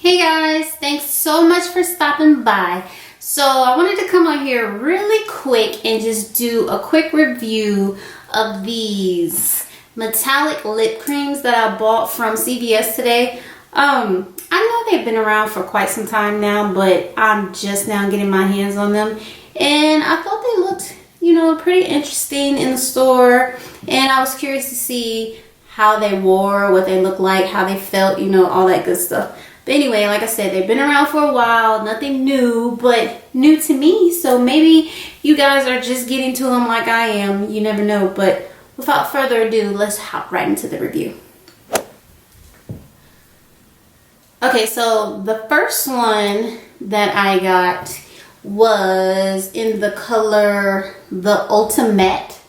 Hey guys, thanks so much for stopping by. So I wanted to come on here really quick and just do a quick review of these metallic lip creams that I bought from CVS today. I know they've been around for quite some time now, but I'm just now getting my hands on them. And I thought they looked, pretty interesting in the store. And I was curious to see how they wore, what they looked like, how they felt, all that good stuff. But anyway, like I said, they've been around for a while, nothing new, but new to me. So maybe you guys are just getting to them like I am. You never know. But without further ado, let's hop right into the review. Okay, so the first one that I got was in the color The Ultimate.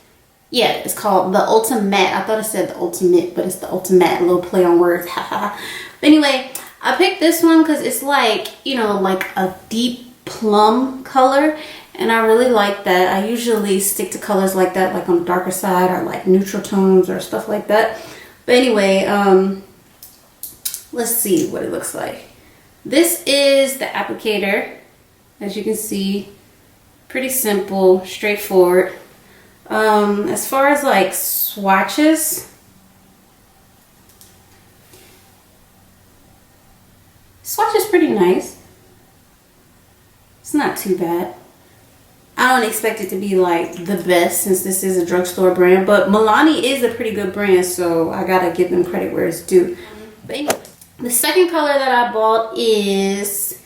Yeah, it's called The Ultimate. I thought it said The Ultimate, but it's The Ultimate. A little play on words. But anyway, I picked this one because it's like, like a deep plum color. And I really like that. I usually stick to colors like that, like on the darker side or like neutral tones or stuff like that. But anyway, let's see what it looks like. This is the applicator. As you can see, pretty simple, straightforward. As far as like swatches, Swatch is pretty nice. It's not too bad. I don't expect it to be like the best since this is a drugstore brand, but Milani is a pretty good brand, so I gotta give them credit where it's due. But anyway, the second color that I bought is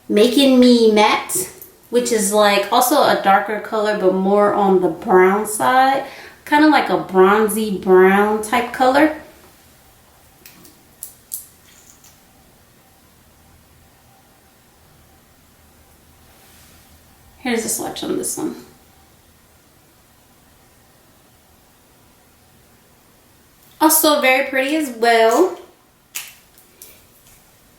Making Me Matte, which is like also a darker color, but more on the brown side. Kind of like a bronzy brown type color. Here's the swatch on this one. Also very pretty as well.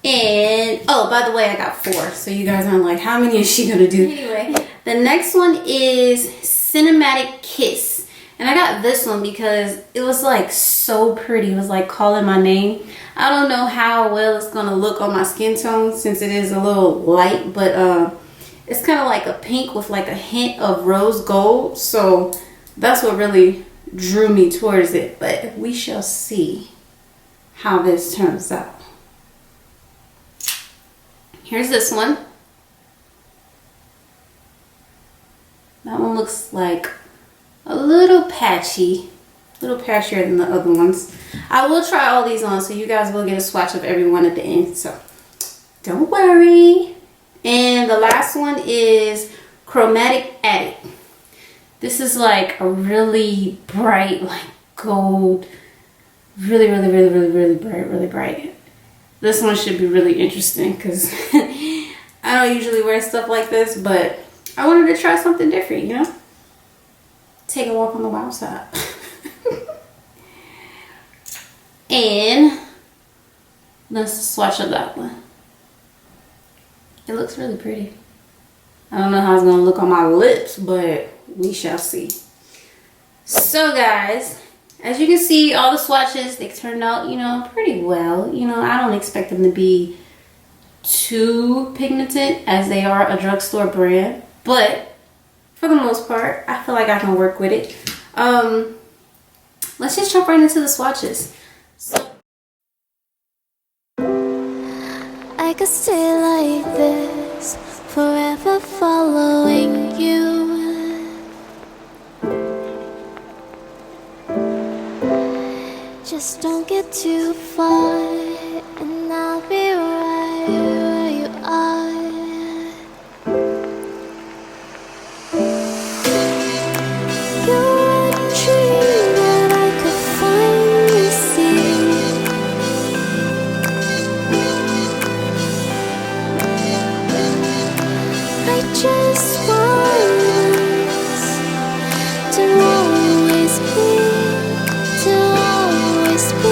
And, oh, by the way, I got 4. So you guys aren't like, how many is she gonna do? Anyway, the next one is Cinematic Kiss. And I got this one because it was like so pretty. It was like calling my name. I don't know how well it's gonna look on my skin tone since it is a little light, but it's kind of like a pink with like a hint of rose gold. So that's what really drew me towards it. But we shall see how this turns out. Here's this one. That one looks like a little patchy. A little patchier than the other ones. I will try all these on so you guys will get a swatch of every one at the end. So don't worry. And the last one is Chromatic Addict. This is like a really bright, like gold, really bright, really bright. This one should be really interesting because I don't usually wear stuff like this, but I wanted to try something different, Take a walk on the wild side. And let's swatch of that one. It looks really pretty. I don't know how it's gonna look on my lips, but we shall see. So guys, as you can see, all the swatches, they turned out, pretty well. I don't expect them to be too pigmented as they are a drugstore brand, but for the most part, I feel like I can work with it. Let's just jump right into the swatches. So I could stay like this, forever following you. Just don't get too far, and I'll be right where you are. You're a dream that I could finally see. I just want us to always be, to always be.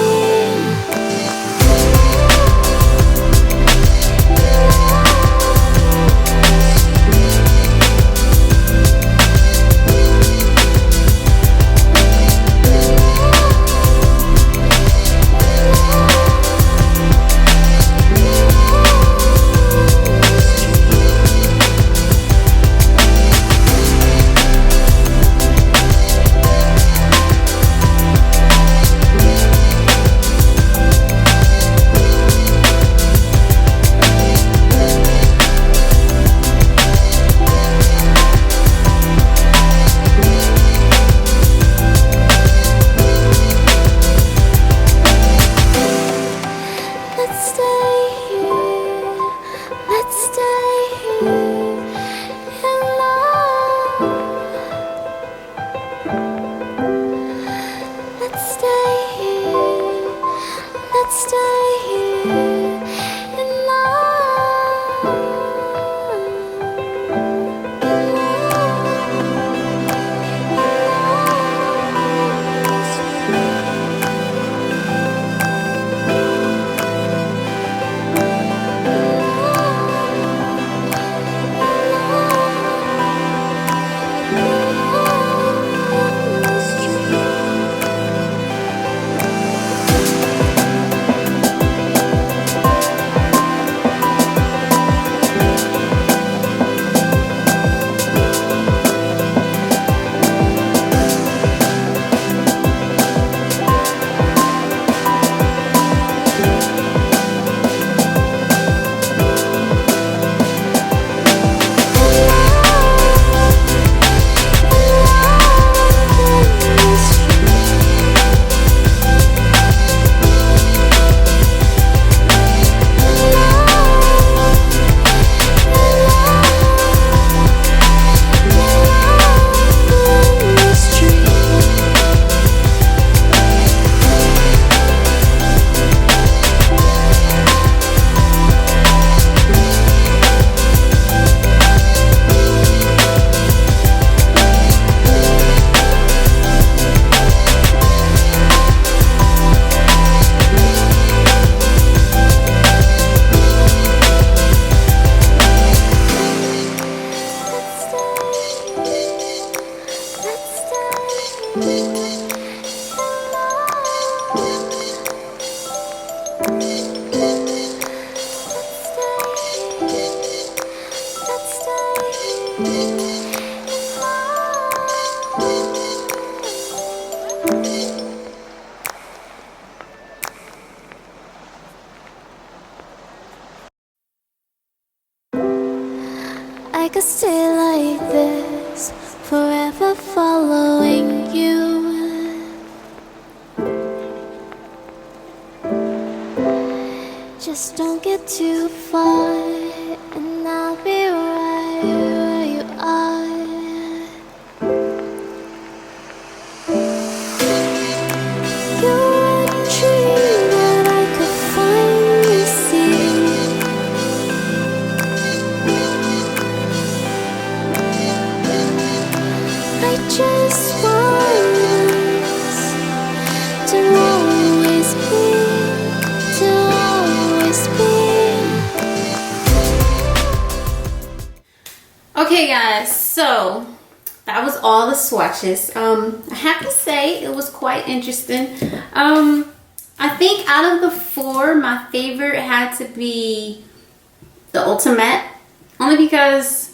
could stay like this, forever following you. Just don't get too far, and I'll be right where you are. You're a dream that I could finally see. I just want us to always be, to always be. Okay guys, so that was all the swatches. I have to say it was quite interesting. I think out of the 4, my favorite had to be the Ultimate, only because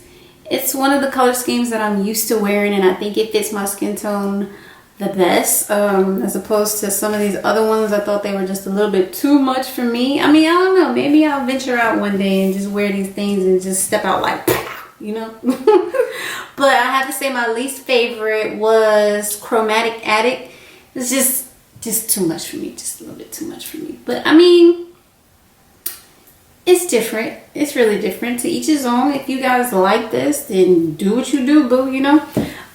it's one of the color schemes that I'm used to wearing, and I think it fits my skin tone the best, as opposed to some of these other ones. I thought they were just a little bit too much for me. I mean, I don't know, maybe I'll venture out one day and just wear these things and just step out like, you know. But I have to say my least favorite was Chromatic Addict. It's just too much for me, just a little bit too much for me. But I mean, it's different. It's really different. To each his own. If you guys like this, then do what you do, boo, you know.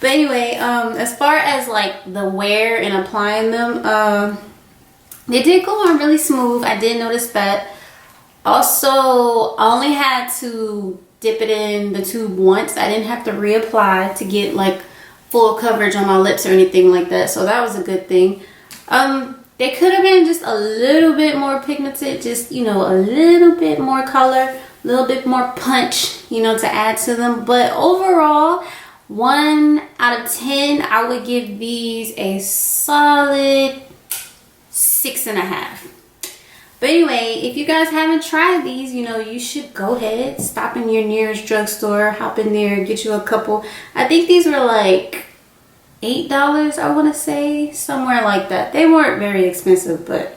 But anyway, as far as like the wear and applying them, they did go on really smooth. I did notice that. Also, I only had to dip it in the tube once. I didn't have to reapply to get like full coverage on my lips or anything like that, so that was a good thing. They could have been just a little bit more pigmented, just, you know, a little bit more color, a little bit more punch, you know, to add to them. But overall, 1 out of 10, I would give these a solid 6.5. But anyway, if you guys haven't tried these, you know, you should go ahead, stop in your nearest drugstore, hop in there, get you a couple. I think these were like $8, I want to say, somewhere like that. They weren't very expensive, but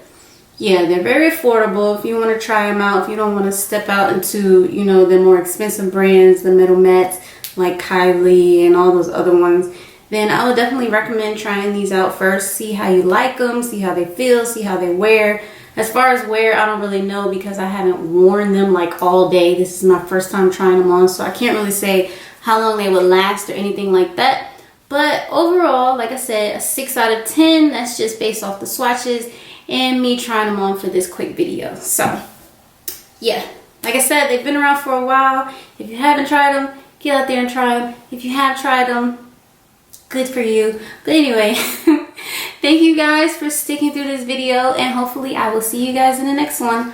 yeah, they're very affordable if you want to try them out. If you don't want to step out into, you know, the more expensive brands, the metal mattes like Kylie and all those other ones, then I would definitely recommend trying these out first. See how you like them, see how they feel, see how they wear. As far as wear, I don't really know because I haven't worn them like all day. This is my first time trying them on, so I can't really say how long they would last or anything like that. But overall, like I said, a 6 out of 10. That's just based off the swatches and me trying them on for this quick video. So yeah, like I said, they've been around for a while. If you haven't tried them, get out there and try them. If you have tried them, good for you. But anyway, thank you guys for sticking through this video, and hopefully I will see you guys in the next one.